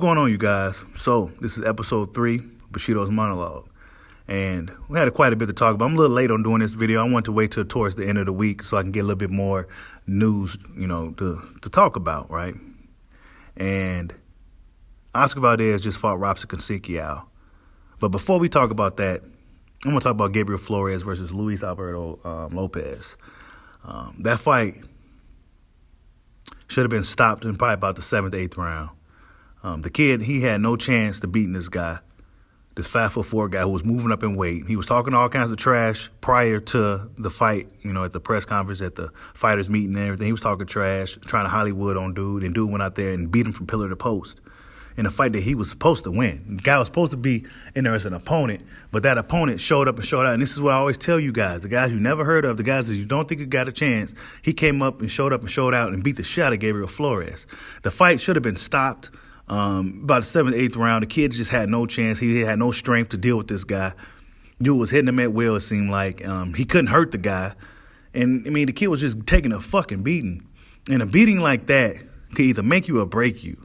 going on, you guys? So, this is episode 3 of Bushido's Monologue. And we had quite a bit to talk about. I'm a little late on doing this video. I want to wait till towards the end of the week so I can get a little bit more news, to talk about, right? And Oscar Valdez just fought Robson. But before we talk about that, I'm going to talk about Gabriel Flores versus Luis Alberto Lopez. That fight should have been stopped in probably about the 7th, 8th round. The kid, he had no chance to beating this guy, this 5'4" guy who was moving up in weight. He was talking all kinds of trash prior to the fight, at the press conference, at the fighters meeting and everything. He was talking trash, trying to Hollywood on dude, and dude went out there and beat him from pillar to post in a fight that he was supposed to win. The guy was supposed to be in there as an opponent, but that opponent showed up and showed out. And this is what I always tell you guys, the guys you never heard of, the guys that you don't think you got a chance, he came up and showed out and beat the shit out of Gabriel Flores. The fight should have been stopped about the 7th, 8th round. The kid just had no chance. He had no strength to deal with this guy. Dude was hitting him at will, it seemed like. He couldn't hurt the guy. And, the kid was just taking a fucking beating. And a beating like that could either make you or break you.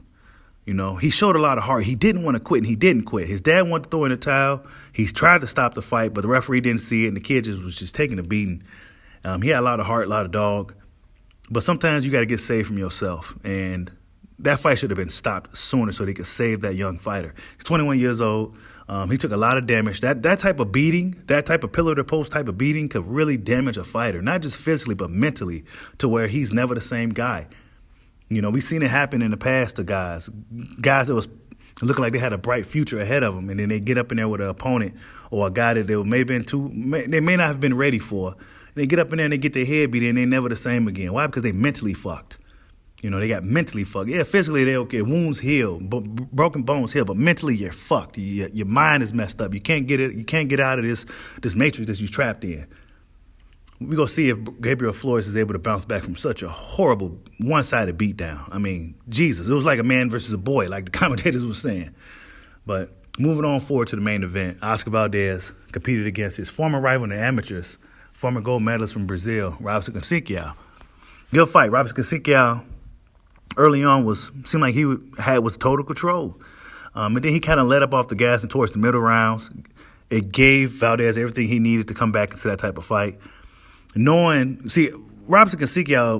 He showed a lot of heart. He didn't want to quit, and he didn't quit. His dad wanted to throw in the towel. He's tried to stop the fight, but the referee didn't see it, and the kid was just taking a beating. He had a lot of heart, a lot of dog. But sometimes you got to get saved from yourself. And that fight should have been stopped sooner so they could save that young fighter. He's 21 years old. He took a lot of damage. That type of beating, that type of pillar-to-post type of beating could really damage a fighter, not just physically but mentally, to where he's never the same guy. We've seen it happen in the past to guys that was looking like they had a bright future ahead of them, and then they get up in there with an opponent or a guy that they may not have been ready for. They get up in there and they get their head beat, and they're never the same again. Why? Because they mentally fucked. They got mentally fucked. Yeah, physically they're okay. Wounds heal, broken bones heal, but mentally you're fucked. Your mind is messed up. You can't get it. You can't get out of this matrix that you're trapped in. We're going to see if Gabriel Flores is able to bounce back from such a horrible one-sided beatdown. Jesus, it was like a man versus a boy, like the commentators were saying. But moving on forward to the main event, Oscar Valdez competed against his former rival in the amateurs, former gold medalist from Brazil, Robson. Good fight. Robson early on seemed like he was total control. And then he kind of let up off the gas and towards the middle rounds. It gave Valdez everything he needed to come back into that type of fight. Robson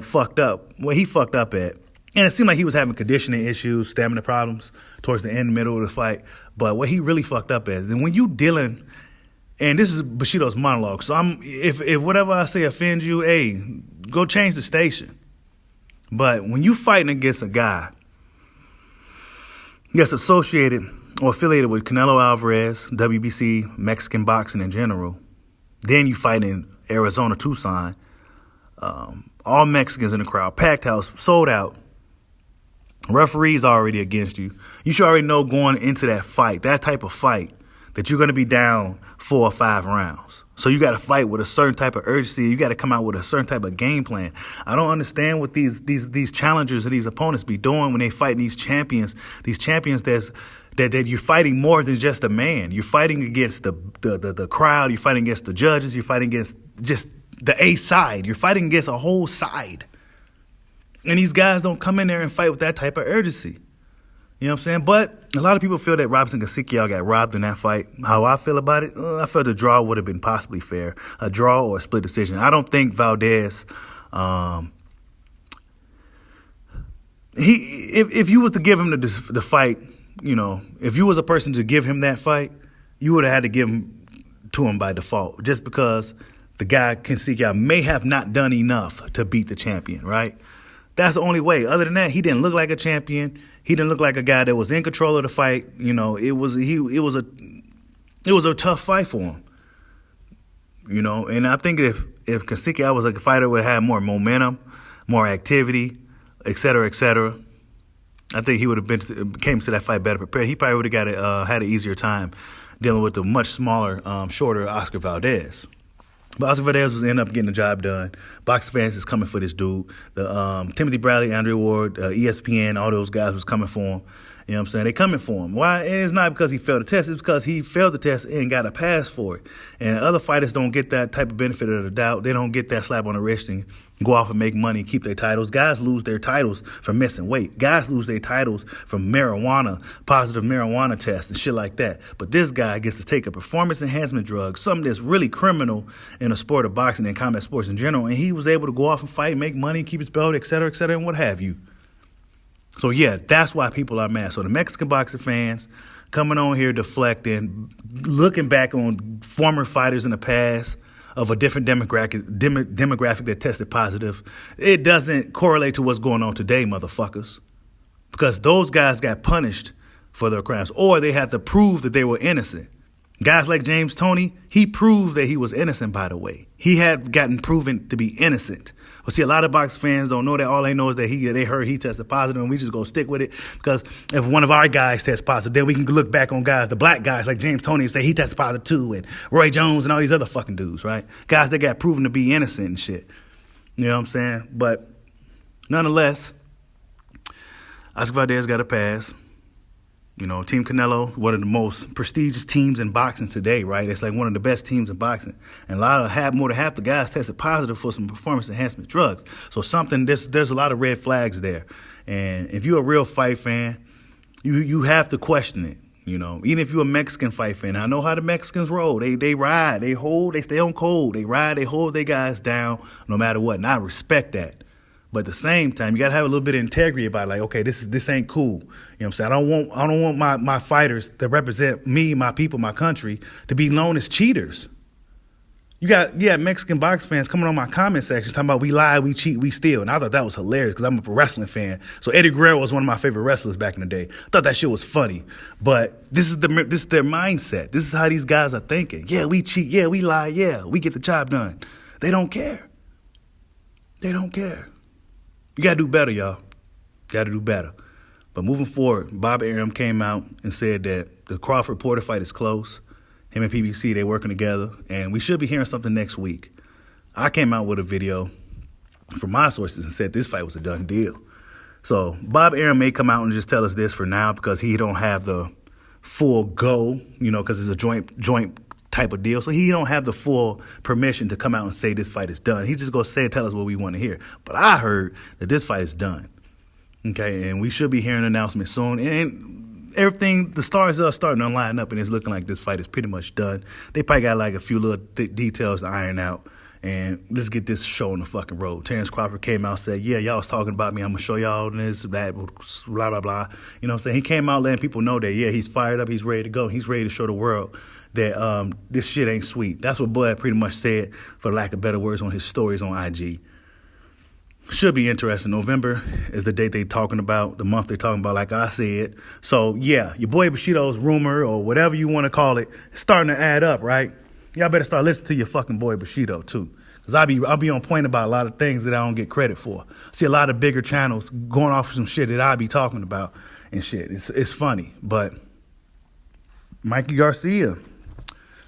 fucked up. What he fucked up at, and it seemed like he was having conditioning issues, stamina problems towards the end, middle of the fight. But what he really fucked up at, and when you dealing, and this is Bushido's monologue, so if whatever I say offends you, hey, go change the station. But when you fighting against a guy that's associated or affiliated with Canelo Alvarez, WBC, Mexican boxing in general, then you fight in Arizona, Tucson, all Mexicans in the crowd, packed house, sold out, referees already against you. You should already know going into that fight, that type of fight, that you're going to be down 4 or 5 rounds. So you got to fight with a certain type of urgency. You got to come out with a certain type of game plan. I don't understand what these challengers and these opponents be doing when they fight these champions that you're fighting more than just a man. You're fighting against the crowd. You're fighting against the judges. You're fighting against just the A side. You're fighting against a whole side. And these guys don't come in there and fight with that type of urgency. You know what I'm saying? But a lot of people feel that Robson got robbed in that fight. How I feel about it, I felt a draw would have been possibly fair. A draw or a split decision. I don't think Valdez, if you was to give him the fight, if you was a person to give him that fight, you would have had to give him to him by default, just because the guy Kasickiao may have not done enough to beat the champion, right? That's the only way. Other than that, he didn't look like a champion. He didn't look like a guy that was in control of the fight. It was a tough fight for him. And I think if Kasickiao was a fighter would have had more momentum, more activity, et cetera, I think he would have came to that fight better prepared. He probably would have had an easier time dealing with the much smaller, shorter Oscar Valdez. But Oscar Valdez was ending up getting the job done. Boxing fans is coming for this dude. The Timothy Bradley, Andre Ward, ESPN, all those guys was coming for him. You know what I'm saying? They coming for him. Why? And it's not because he failed the test. It's because he failed the test and got a pass for it. And other fighters don't get that type of benefit of the doubt. They don't get that slap on the wrist and go off and make money and keep their titles. Guys lose their titles from missing weight. Guys lose their titles from positive marijuana tests and shit like that. But this guy gets to take a performance enhancement drug, something that's really criminal in a sport of boxing and combat sports in general, and he was able to go off and fight, make money, keep his belt, et cetera, and what have you. So, yeah, that's why people are mad. So the Mexican boxing fans coming on here deflecting, looking back on former fighters in the past of a different demographic that tested positive, it doesn't correlate to what's going on today, motherfuckers. Because those guys got punished for their crimes, or they had to prove that they were innocent. Guys like James Toney, he proved that he was innocent, by the way. He had gotten proven to be innocent. But see, a lot of boxing fans don't know that. All they know is that they heard he tested positive, and we just go stick with it. Because if one of our guys tests positive, then we can look back on guys, the black guys like James Toney, and say he tested positive too, and Roy Jones and all these other fucking dudes, right? Guys that got proven to be innocent and shit. You know what I'm saying? But nonetheless, Oscar Valdez got a pass. You know, Team Canelo, one of the most prestigious teams in boxing today, right? It's like one of the best teams in boxing. And more than half the guys tested positive for some performance enhancement drugs. So there's a lot of red flags there. And if you're a real fight fan, you have to question it. You know, even if you're a Mexican fight fan, I know how the Mexicans roll. They ride, they hold, they stay on cold. They ride, they hold their guys down no matter what. And I respect that. But at the same time, you got to have a little bit of integrity about it. Like, okay, this ain't cool. You know what I'm saying? I don't want my fighters that represent me, my people, my country to be known as cheaters. You got Mexican box fans coming on my comment section talking about we lie, we cheat, we steal. And I thought that was hilarious because I'm a wrestling fan. So Eddie Guerrero was one of my favorite wrestlers back in the day. I thought that shit was funny. But this is their mindset. This is how these guys are thinking. Yeah, we cheat. Yeah, we lie. Yeah, we get the job done. They don't care. They don't care. You got to do better, y'all. Got to do better. But moving forward, Bob Arum came out and said that the Crawford-Porter fight is close. Him and PBC, they working together. And we should be hearing something next week. I came out with a video from my sources and said this fight was a done deal. So Bob Arum may come out and just tell us this for now because he don't have the full go, because it's a joint type of deal. So he don't have the full permission to come out and say this fight is done. He's just going to tell us what we want to hear. But I heard that this fight is done. Okay, and we should be hearing an announcement soon. And everything, the stars are starting to line up, and it's looking like this fight is pretty much done. They probably got like a few little details to iron out. And let's get this show on the fucking road. Terrence Crawford came out and said, yeah, y'all was talking about me. I'm going to show y'all this, that, blah, blah, blah. You know what I'm saying? He came out letting people know that, yeah, he's fired up. He's ready to go. He's ready to show the world that this shit ain't sweet. That's what Bud pretty much said, for lack of better words, on his stories on IG. Should be interesting. November is the date they talking about, the month they talking about, like I said. So, yeah, your boy Bushido's rumor or whatever you want to call it, it's starting to add up, right? Y'all better start listening to your fucking boy Bushido, too. Because I'll be on point about a lot of things that I don't get credit for. See a lot of bigger channels going off some shit that I be talking about and shit. It's funny. But Mikey Garcia,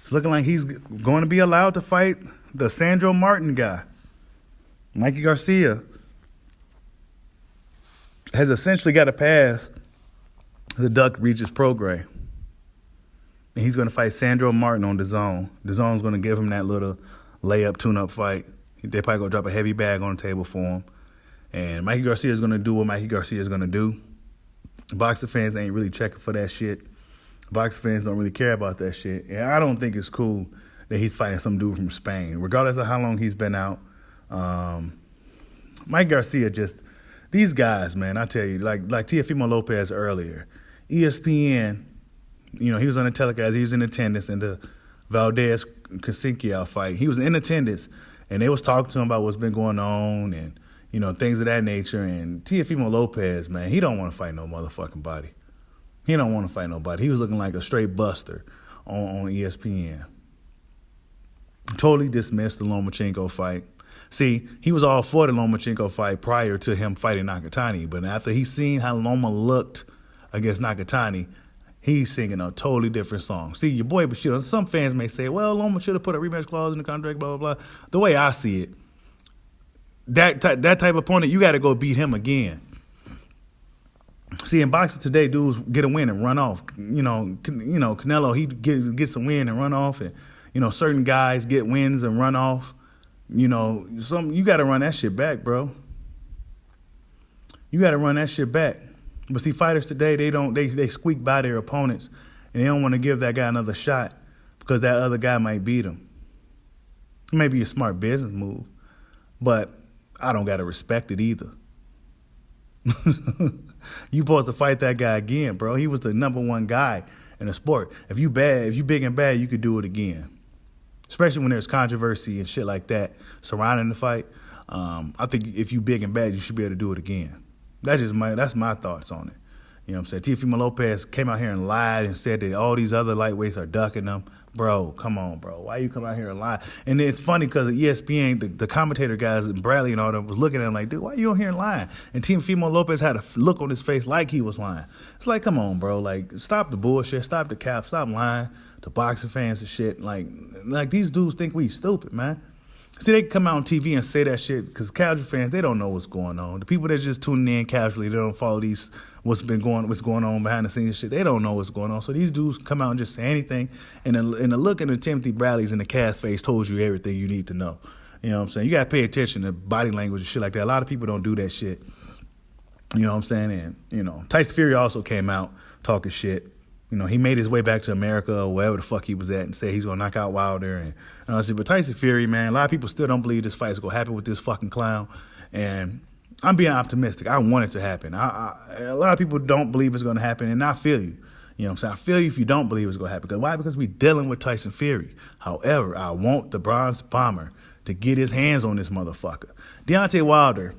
it's looking like he's going to be allowed to fight the Sandro Martin guy. Mikey Garcia has essentially got a pass the Duck Regis program. And he's going to fight Sandro Martin on DAZN. DAZN's going to give him that little layup, tune-up fight. They probably going to drop a heavy bag on the table for him. And Mikey Garcia is going to do what Mikey Garcia is going to do. Boxing fans ain't really checking for that shit. Boxing fans don't really care about that shit. And I don't think it's cool that he's fighting some dude from Spain. Regardless of how long he's been out, Mike Garcia just, these guys, man, I tell you, like Teofimo Lopez earlier, ESPN, he was on the telecast, he was in attendance in the Valdez Kasinkiel fight. He was in attendance, and they was talking to him about what's been going on and, things of that nature. And Teofimo Lopez, man, he don't want to fight no motherfucking body. He don't want to fight nobody. He was looking like a straight buster on ESPN. Totally dismissed the Lomachenko fight. See, he was all for the Lomachenko fight prior to him fighting Nakatani, but after he seen how Loma looked against Nakatani, he's singing a totally different song. See, your boy Bushido, some fans may say, well, Loma should have put a rematch clause in the contract, blah, blah, blah. The way I see it, that type of opponent, you got to go beat him again. See, in boxing today, dudes get a win and run off. Canelo, he gets a win and run off, and certain guys get wins and run off. You know, you got to run that shit back, bro. You got to run that shit back. But see, fighters today, they squeak by their opponents, and they don't want to give that guy another shot because that other guy might beat him. It may be a smart business move, but I don't got to respect it either. You supposed to fight that guy again, bro. He was the number one guy in the sport. If you big and bad, you could do it again. Especially when there's controversy and shit like that surrounding the fight. I think if you big and bad, you should be able to do it again. That's my thoughts on it. You know what I'm saying? Teofimo Lopez came out here and lied and said that all these other lightweights are ducking them. Bro, come on, bro. Why you come out here and lie? And it's funny because ESPN, the commentator guys, and Bradley and all them was looking at him like, dude, why you on here and lying? And Teofimo Lopez had a look on his face like he was lying. It's like, come on, bro. Like, stop the bullshit. Stop the cap. Stop lying to boxing fans and shit. Like these dudes think we stupid, man. See, they come out on TV and say that shit because casual fans, they don't know what's going on. The people that just tuning in casually, they don't follow what's going on behind the scenes shit. They don't know what's going on. So these dudes come out and just say anything, and the look in the Timothy Bradley's in the cast face told you everything you need to know. You know what I'm saying? You got to pay attention to body language and shit like that. A lot of people don't do that shit. You know what I'm saying? And, you know, Tyson Fury also came out talking shit. You know, he made his way back to America or wherever the fuck he was at and said he's going to knock out Wilder. And honestly, but Tyson Fury, man, a lot of people still don't believe this fight is going to happen with this fucking clown. And I'm being optimistic. I want it to happen. A lot of people don't believe it's going to happen, and I feel you. You know what I'm saying? I feel you if you don't believe it's going to happen. Why? Because we're dealing with Tyson Fury. However, I want the Bronze Bomber to get his hands on this motherfucker. Deontay Wilder,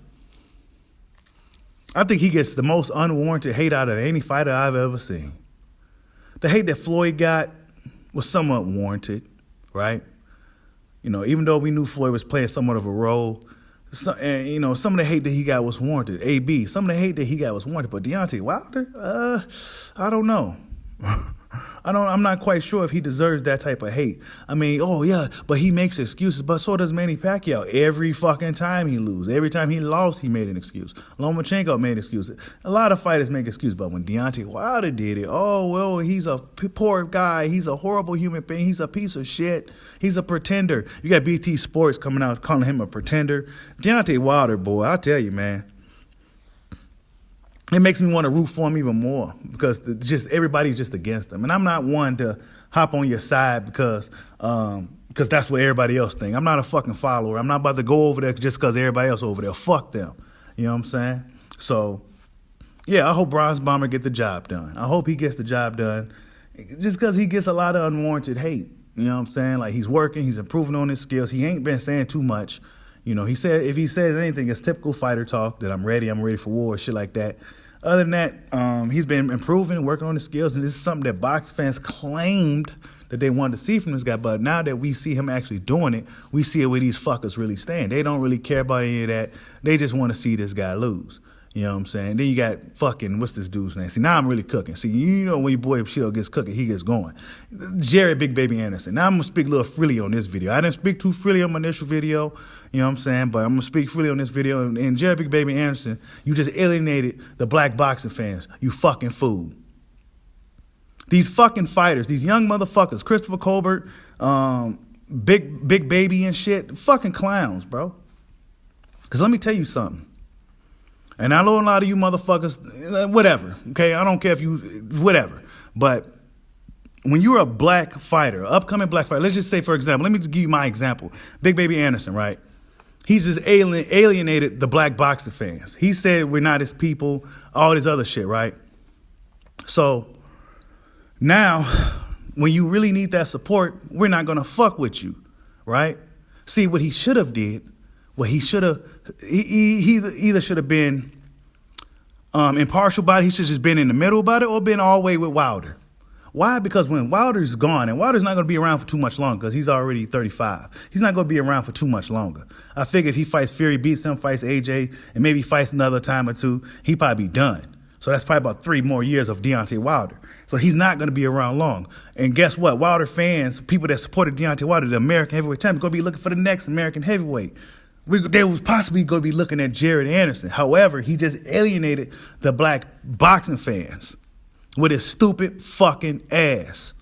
I think he gets the most unwarranted hate out of any fighter I've ever seen. The hate that Floyd got was somewhat warranted, right? You know, even though we knew Floyd was playing somewhat of a role, and, you know, some of the hate that he got was warranted. AB, some of the hate that he got was warranted. But Deontay Wilder, I don't know. I'm not quite sure if he deserves that type of hate. I mean, oh yeah, but he makes excuses. But so does Manny Pacquiao. Every fucking time he loses, every time he lost, he made an excuse. Lomachenko made excuses. A lot of fighters make excuses, but when Deontay Wilder did it, oh well, he's a poor guy. He's a horrible human being. He's a piece of shit. He's a pretender. You got BT Sports coming out calling him a pretender. Deontay Wilder, boy, I'll tell you, man. It makes me want to root for him even more because everybody's just against him. And I'm not one to hop on your side because that's what everybody else think. I'm not a fucking follower. I'm not about to go over there just because everybody else over there. Fuck them. You know what I'm saying? So, yeah, I hope Bronze Bomber get the job done. I hope he gets the job done just because he gets a lot of unwarranted hate. You know what I'm saying? Like, he's working. He's improving on his skills. He ain't been saying too much. You know, he said if he says anything, it's typical fighter talk that I'm ready for war, shit like that. Other than that, he's been improving, working on his skills, and this is something that box fans claimed that they wanted to see from this guy. But now that we see him actually doing it, we see where these fuckers really stand. They don't really care about any of that. They just want to see this guy lose. You know what I'm saying? Then you got fucking, what's this dude's name? See, now I'm really cooking. See, you know when your boy Bushido gets cooking, he gets going. Jared Big Baby Anderson. Now I'm going to speak a little freely on this video. I didn't speak too freely on my initial video, you know what I'm saying? But I'm going to speak freely on this video. And Jared Big Baby Anderson, you just alienated the black boxing fans. You fucking fool. These fucking fighters, these young motherfuckers, Christopher Colbert, Big Baby and shit, fucking clowns, bro. Because let me tell you something. And I know a lot of you motherfuckers, whatever, okay? I don't care if you, whatever. But when you're a black fighter, upcoming black fighter, let's just say, for example, let me just give you my example. Big Baby Anderson, right? He's just alienated the black boxing fans. He said we're not his people, all this other shit, right? So now, when you really need that support, we're not going to fuck with you, right? See, what he should have did, he either should have been impartial about it, he should have just been in the middle about it, or been all the way with Wilder. Why? Because when Wilder's gone, and Wilder's not going to be around for too much longer because he's already 35. He's not going to be around for too much longer. I figure if he fights Fury, beats him, fights AJ, and maybe fights another time or two, he'd probably be done. So that's probably about 3 more years of Deontay Wilder. So he's not going to be around long. And guess what? Wilder fans, people that supported Deontay Wilder, the American heavyweight champion, going to be looking for the next American heavyweight. They was possibly going to be looking at Jared Anderson. However, he just alienated the black boxing fans with his stupid fucking ass.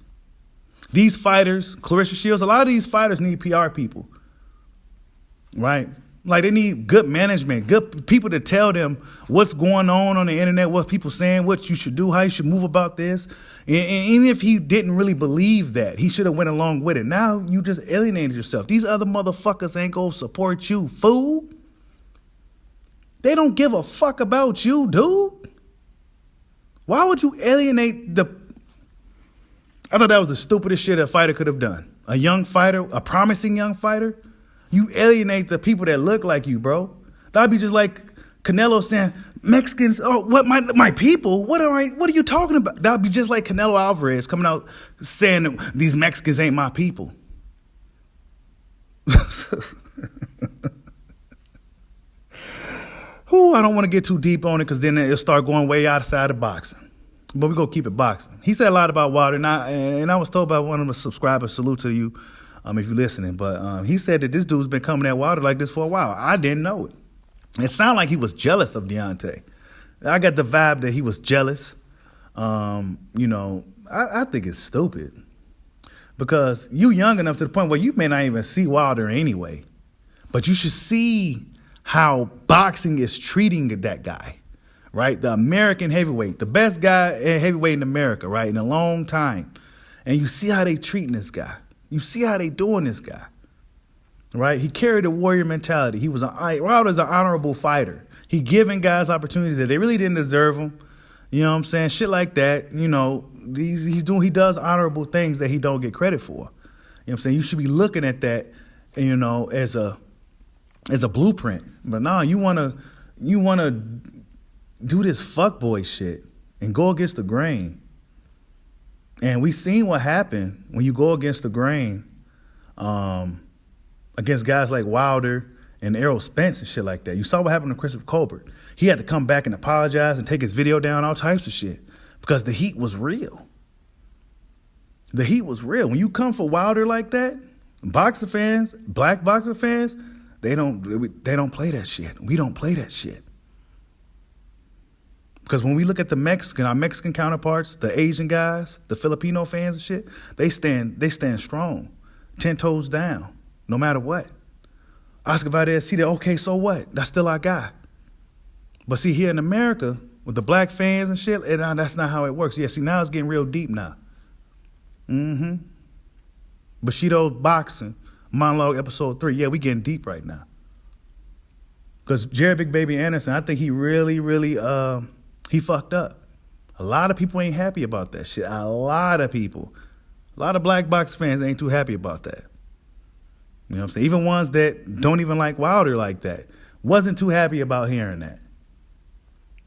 These fighters, Clarissa Shields, a lot of these fighters need PR people. right? Like they need good management, good people to tell them what's going on the internet, what people saying, what you should do, how you should move about this. And even if he didn't really believe that, he should have went along with it. Now you just alienated yourself. These other motherfuckers ain't gonna support you, fool. They don't give a fuck about you, dude. Why would you alienate the... I thought that was the stupidest shit a fighter could have done. A young fighter, a promising young fighter. You alienate the people that look like you, bro. That'd be just like Canelo saying, Mexicans, oh, what, my people? What are you talking about? That'd be just like Canelo Alvarez coming out saying that these Mexicans ain't my people. Ooh, I don't want to get too deep on it because then it'll start going way outside of boxing. But we're going to keep it boxing. He said a lot about Wilder, and I was told by one of the subscribers, salute to you, if you're listening, but he said that this dude's been coming at Wilder like this for a while. I didn't know it. It sounded like he was jealous of Deontay. I got the vibe that he was jealous. I think it's stupid because you young enough to the point where you may not even see Wilder anyway, but you should see how boxing is treating that guy, right? The American heavyweight, the best guy heavyweight in America, right, in a long time. And you see how they treating this guy. You see how they doing this guy, right? He carried a warrior mentality. Wilder's an honorable fighter. He giving guys opportunities that they really didn't deserve them. You know what I'm saying? Shit like that. You know, he does honorable things that he don't get credit for. You know what I'm saying? You should be looking at that, as a blueprint. But nah, you wanna do this fuckboy shit and go against the grain. And we seen what happened when you go against the grain, against guys like Wilder and Errol Spence and shit like that. You saw what happened to Christopher Colbert. He had to come back and apologize and take his video down, all types of shit, because the heat was real. The heat was real. When you come for Wilder like that, boxer fans, black boxer fans, they don't play that shit. We don't play that shit. Because when we look at our Mexican counterparts, the Asian guys, the Filipino fans and shit, they stand strong, 10 toes down, no matter what. Oscar Valdez, see that, okay, so what? That's still our guy. But see, here in America, with the black fans and shit, that's not how it works. Yeah, see, now it's getting real deep now. Bushido boxing, Monologue episode 3. Yeah, we getting deep right now. Because Jared Big Baby Anderson, I think he really, he fucked up. A lot of people ain't happy about that shit. A lot of people. A lot of black box fans ain't too happy about that. You know what I'm saying? Even ones that don't even like Wilder like that wasn't too happy about hearing that.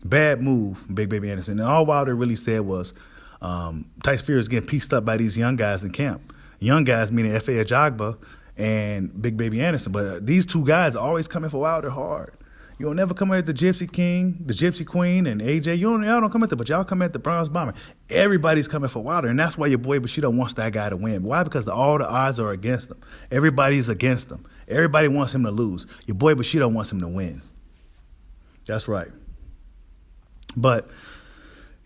Bad move, Big Baby Anderson. And all Wilder really said was Tyson Fury is getting pieced up by these young guys in camp. Young guys meaning F.A. Ajagba and Big Baby Anderson. But these two guys are always coming for Wilder hard. You don't never come at the Gypsy King, the Gypsy Queen, and AJ. Y'all don't come at but y'all come at the Bronze Bomber. Everybody's coming for Wilder, and that's why your boy Bushido wants that guy to win. Why? Because all the odds are against him. Everybody's against him. Everybody wants him to lose. Your boy Bushido wants him to win. That's right. But,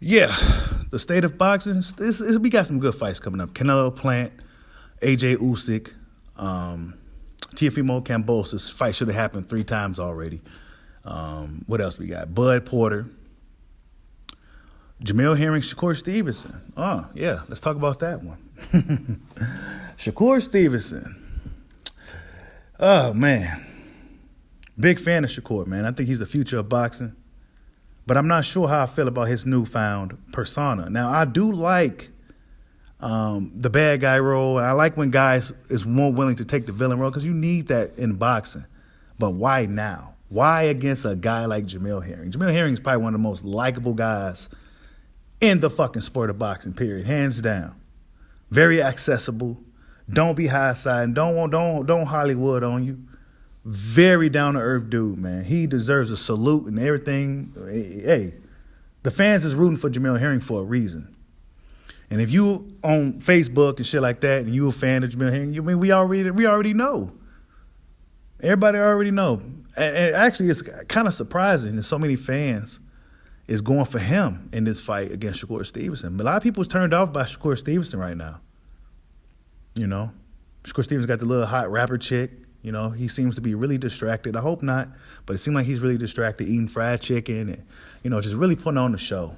yeah, the state of boxing, we got some good fights coming up. Canelo Plant, AJ Usyk, Teofimo Cambosa's fight should have happened 3 times already. What else we got? Bud Porter, Jamil Herring, Shakur Stevenson. Oh, yeah, let's talk about that one. Shakur Stevenson. Oh, man. Big fan of Shakur, man. I think he's the future of boxing. But I'm not sure how I feel about his newfound persona. Now, I do like the bad guy role. And I like when guys is more willing to take the villain role because you need that in boxing. But why now? Why against a guy like Jamil Herring? Jamil Herring is probably one of the most likable guys in the fucking sport of boxing, period. Hands down. Very accessible. Don't be high side. Don't Hollywood on you. Very down-to-earth dude, man. He deserves a salute and everything. Hey, the fans is rooting for Jamil Herring for a reason. And if you on Facebook and shit like that and you a fan of Jamil Herring, we already know. Everybody already know. And actually, it's kind of surprising that so many fans is going for him in this fight against Shakur Stevenson. A lot of people is turned off by Shakur Stevenson right now. You know, Shakur Stevenson got the little hot rapper chick. You know, he seems to be really distracted. I hope not, but it seems like he's really distracted, eating fried chicken and, you know, just really putting on the show.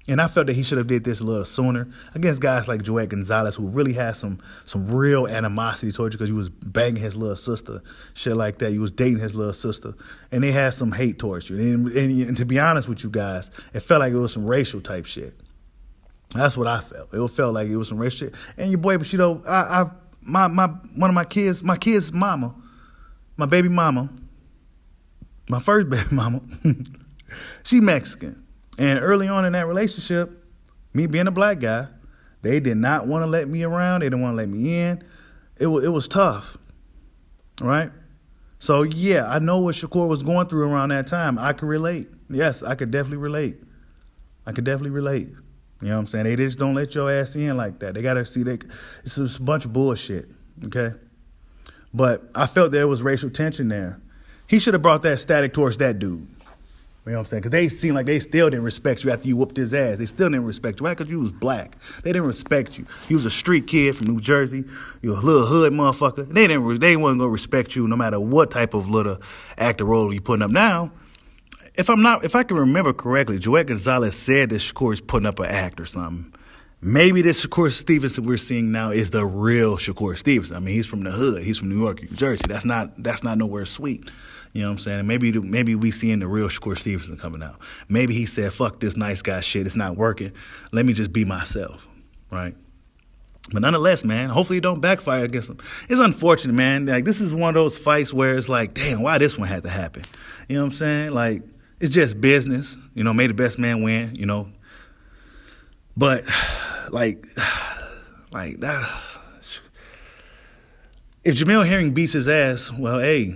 And I felt that he should have did this a little sooner against guys like Joet Gonzalez, who really has some real animosity towards you because you was banging his little sister, shit like that. You was dating his little sister, and they had some hate towards you. And to be honest with you guys, it felt like it was some racial type shit. That's what I felt. It felt like it was some racial shit. And your boy Bushido, one of my kids' mama, my baby mama, my first baby mama, she Mexican. And early on in that relationship, me being a black guy, they did not want to let me around. They didn't want to let me in. It was tough, right? So, yeah, I know what Shakur was going through around that time. I could relate. Yes, I could definitely relate. You know what I'm saying? They just don't let your ass in like that. They got to see that it's just a bunch of bullshit, okay? But I felt there was racial tension there. He should have brought that static towards that dude. You know what I'm saying? Because they seemed like they still didn't respect you after you whooped his ass. They still didn't respect you. Why? Because you was black. They didn't respect you. You was a street kid from New Jersey. You a little hood motherfucker. They wasn't gonna respect you no matter what type of little actor role you putting up. Now, if I can remember correctly, Joet Gonzalez said that Shakur's putting up an act or something. Maybe this Shakur Stevenson we're seeing now is the real Shakur Stevenson. I mean, he's from the hood. He's from New York, New Jersey. That's not nowhere sweet. You know what I'm saying? And maybe we seeing the real Shakur Stevenson coming out. Maybe he said, fuck this nice guy shit. It's not working. Let me just be myself, right? But nonetheless, man, hopefully it don't backfire against him. It's unfortunate, man. Like, this is one of those fights where it's like, damn, why this one had to happen? You know what I'm saying? Like, it's just business. You know, may the best man win, you know. But, like that. If Jamel Herring beats his ass, well, hey,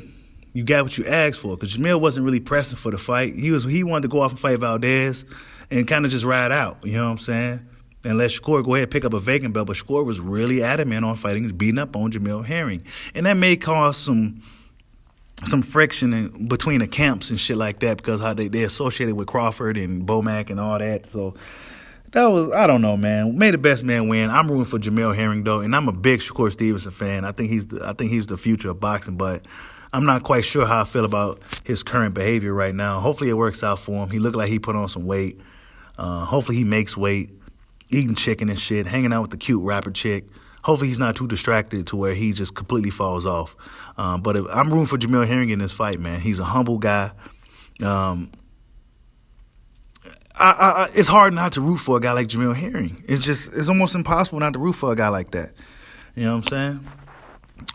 you got what you asked for. Because Jamel wasn't really pressing for the fight. He wanted to go off and fight Valdez and kind of just ride out. You know what I'm saying? And let Shakur go ahead and pick up a vacant belt. But Shakur was really adamant on fighting, beating up on Jamel Herring. And that may cause some friction between the camps and shit like that because how they associated with Crawford and Bomac and all that. So that was, I don't know, man. May the best man win. I'm rooting for Jamel Herring though, and I'm a big Shakur Stevenson fan. I think he's the future of boxing, but I'm not quite sure how I feel about his current behavior right now. Hopefully it works out for him. He looked like he put on some weight. Hopefully he makes weight, eating chicken and shit, hanging out with the cute rapper chick. Hopefully he's not too distracted to where he just completely falls off. But I'm rooting for Jamel Herring in this fight, man. He's a humble guy. It's hard not to root for a guy like Jamel Herring. It's almost impossible not to root for a guy like that. You know what I'm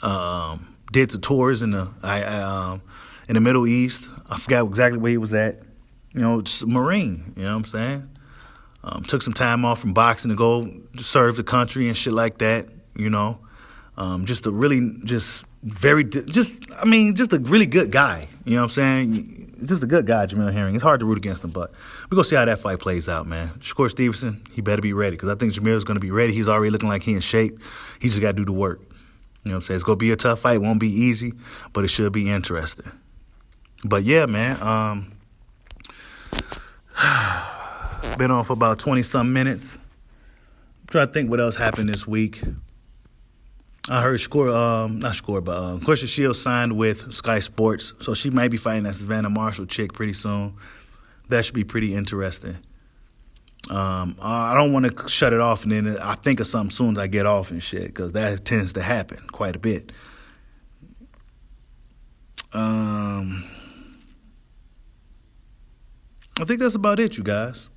saying? Did some tours in the Middle East. I forgot exactly where he was at. You know, just a Marine. You know what I'm saying? Took some time off from boxing to go serve the country and shit like that. You know, just a really just a really good guy. You know what I'm saying? Just a good guy, Jamel Herring. It's hard to root against him, but we're going to see how that fight plays out, man. Shakur Stevenson, he better be ready because I think Jamel's going to be ready. He's already looking like he in shape. He just got to do the work. You know what I'm saying? It's going to be a tough fight. It won't be easy, but it should be interesting. But, yeah, man, been on for about 20-some minutes. I'm trying to think what else happened this week. I heard Clarissa Shields signed with Sky Sports, so she might be fighting that Savannah Marshall chick pretty soon. That should be pretty interesting. I don't want to shut it off and then I think of something soon as I get off and shit, because that tends to happen quite a bit. I think that's about it, you guys.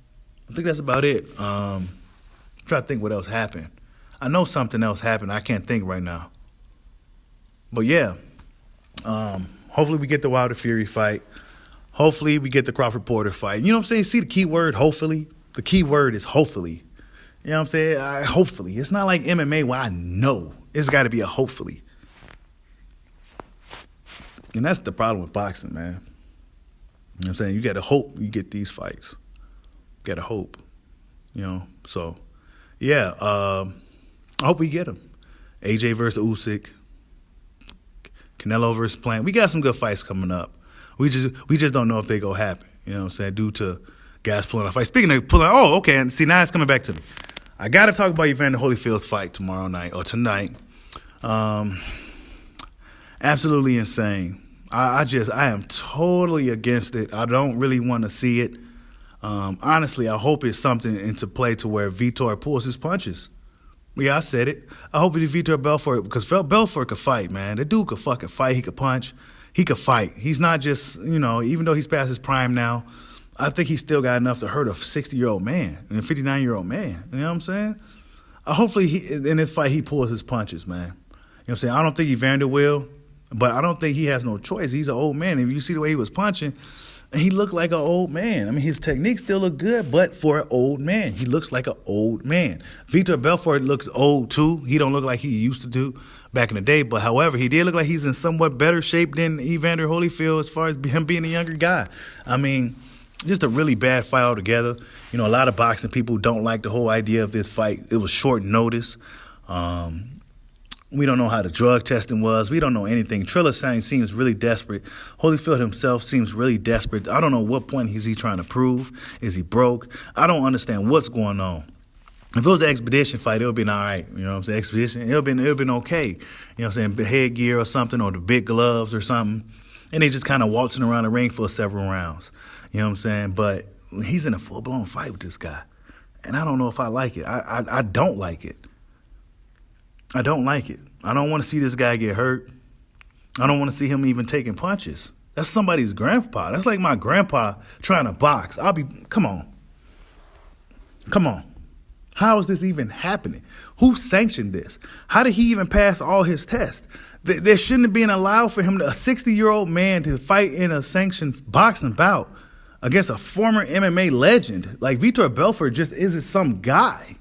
I think that's about it. I'm trying to think what else happened. I know something else happened. I can't think right now. But, yeah, hopefully we get the Wilder Fury fight. Hopefully we get the Crawford Porter fight. You know what I'm saying? See the key word, hopefully? The key word is hopefully. You know what I'm saying? Hopefully. It's not like MMA where I know. It's got to be a hopefully. And that's the problem with boxing, man. You know what I'm saying? You got to hope you get these fights. You got to hope. You know? So, yeah, I hope we get them. AJ versus Usyk. Canelo versus Plant. We got some good fights coming up. We just don't know if they go happen. You know what I'm saying? Due to guys pulling out fights. Speaking of pulling, okay. And see, now it's coming back to me. I got to talk about Evander Holyfield's fight tomorrow night or tonight. Absolutely insane. I am totally against it. I don't really want to see it. Honestly, I hope it's something into play to where Vitor pulls his punches. Yeah, I said it. I hope it's Vitor Belfort, because Belfort could fight, man. The dude could fucking fight. He could punch. He could fight. He's not just, even though he's past his prime now, I think he's still got enough to hurt a 60-year-old man and a 59-year-old man. You know what I'm saying? Hopefully, in this fight, he pulls his punches, man. You know what I'm saying? I don't think Evander will, but I don't think he has no choice. He's an old man. If you see the way he was punching, he looked like an old man. I mean, his technique still look good, but for an old man, he looks like an old man. Vitor Belfort looks old too. He don't look like he used to do back in the day. But however, he did look like he's in somewhat better shape than Evander Holyfield as far as him being a younger guy. I mean, just a really bad fight altogether. A lot of boxing people don't like the whole idea of this fight. It was short notice. We don't know how the drug testing was. We don't know anything. Triller seems really desperate. Holyfield himself seems really desperate. I don't know what point is he trying to prove. Is he broke? I don't understand what's going on. If it was an expedition fight, it would have been all right. You know what I'm saying? Expedition, it would have been okay. You know what I'm saying? The headgear or something, or the big gloves or something. And they just kind of waltzing around the ring for several rounds. You know what I'm saying? But he's in a full-blown fight with this guy. And I don't know if I like it. I don't like it. I don't like it. I don't want to see this guy get hurt. I don't want to see him even taking punches. That's somebody's grandpa. That's like my grandpa trying to box. Come on. How is this even happening? Who sanctioned this? How did he even pass all his tests? There shouldn't have been allowed for him, a 60-year-old man, to fight in a sanctioned boxing bout against a former MMA legend. Like, Vitor Belfort just isn't some guy.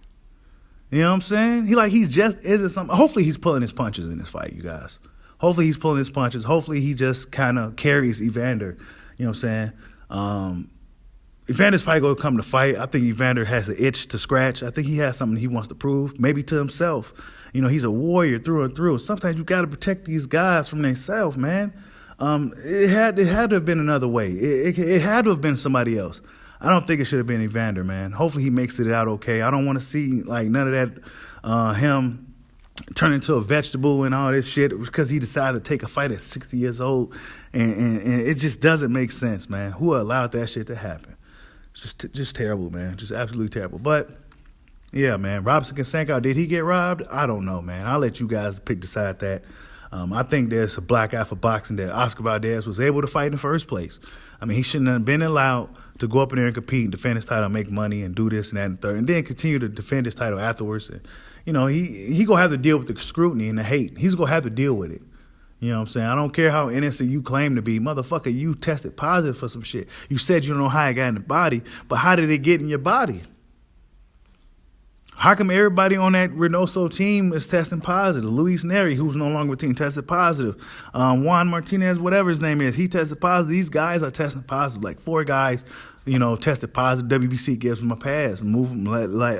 You know what I'm saying? He just isn't something. Hopefully he's pulling his punches in this fight, you guys. Hopefully he's pulling his punches. Hopefully he just kind of carries Evander. You know what I'm saying? Evander's probably going to come to fight. I think Evander has an itch to scratch. I think he has something he wants to prove, maybe to himself. He's a warrior through and through. Sometimes you got to protect these guys from themselves, man. It had to have been another way. It had to have been somebody else. I don't think it should have been Evander, man. Hopefully he makes it out okay. I don't want to see none of that him turn into a vegetable and all this shit because he decided to take a fight at 60 years old, and it just doesn't make sense, man. Who allowed that shit to happen? It's just terrible, man. Just absolutely terrible. But yeah, man. Robson Canseco, did he get robbed? I don't know, man. I'll let you guys decide that. I think there's a black eye for boxing that Oscar Valdez was able to fight in the first place. I mean, he shouldn't have been allowed to go up in there and compete and defend his title, make money, and do this and that and third, and then continue to defend his title afterwards. And, he gonna have to deal with the scrutiny and the hate. He's gonna have to deal with it. You know what I'm saying? I don't care how innocent you claim to be. Motherfucker, you tested positive for some shit. You said you don't know how it got in the body, but how did it get in your body? How come everybody on that Reynoso team is testing positive? Luis Neri, who's no longer with the team, tested positive. Juan Martinez, whatever his name is, he tested positive. These guys are testing positive. Like 4 guys, tested positive. WBC gives them a pass, move them,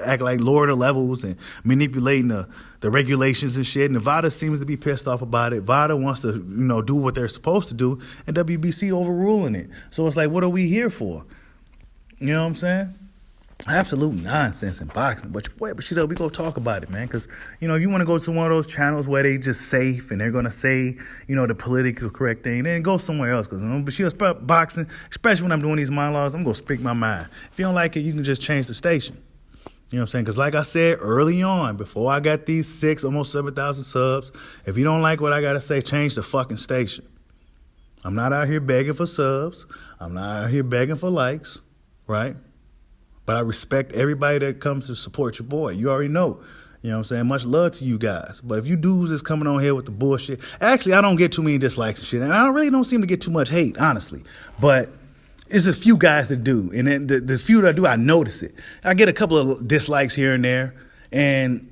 act like lower the levels and manipulating the regulations and shit. Nevada seems to be pissed off about it. VADA wants to, do what they're supposed to do, and WBC overruling it. So it's like, what are we here for? You know what I'm saying? Absolute nonsense in boxing. But boy, Bushido, we go talk about it, man. Because, if you want to go to one of those channels where they just safe and they're going to say, the politically correct thing, then go somewhere else. Because, Bushido's boxing, especially when I'm doing these monologues, I'm going to speak my mind. If you don't like it, you can just change the station. You know what I'm saying? Because like I said early on, before I got these almost 7,000 subs, if you don't like what I got to say, change the fucking station. I'm not out here begging for subs. I'm not out here begging for likes, right? But I respect everybody that comes to support your boy. You already know. You know what I'm saying? Much love to you guys. But if you dudes is coming on here with the bullshit, actually, I don't get too many dislikes and shit. And I really don't seem to get too much hate, honestly. But it's a few guys that do. And then the few that do, I notice it. I get a couple of dislikes here and there. And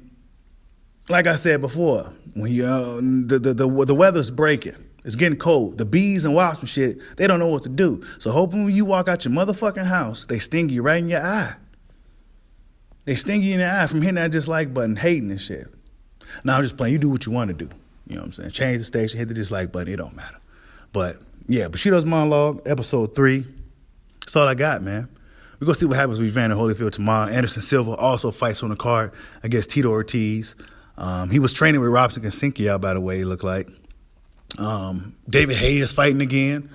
like I said before, when the weather's breaking. It's getting cold. The bees and wasps and shit, they don't know what to do. So hoping when you walk out your motherfucking house, they sting you right in your eye. They sting you in the eye from hitting that dislike button, hating and shit. Now, I'm just playing. You do what you want to do. You know what I'm saying? Change the station, hit the dislike button. It don't matter. But, yeah, Bushido's Monologue, episode 3. That's all I got, man. We're going to see what happens with Evander Holyfield tomorrow. Anderson Silva also fights on the card against Tito Ortiz. He was training with Robson Canseco, by the way, it looked like. David Haye is fighting again.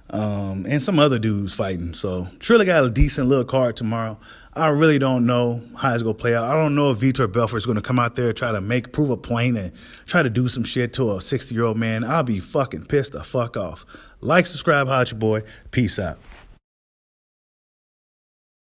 And some other dudes fighting. So Triller got a decent little card tomorrow. I really don't know how it's going to play out. I don't know if Vitor Belfort is going to come out there and try to prove a point and try to do some shit to a 60-year-old man. I'll be fucking pissed the fuck off. Like, subscribe, holla at your boy. Peace out.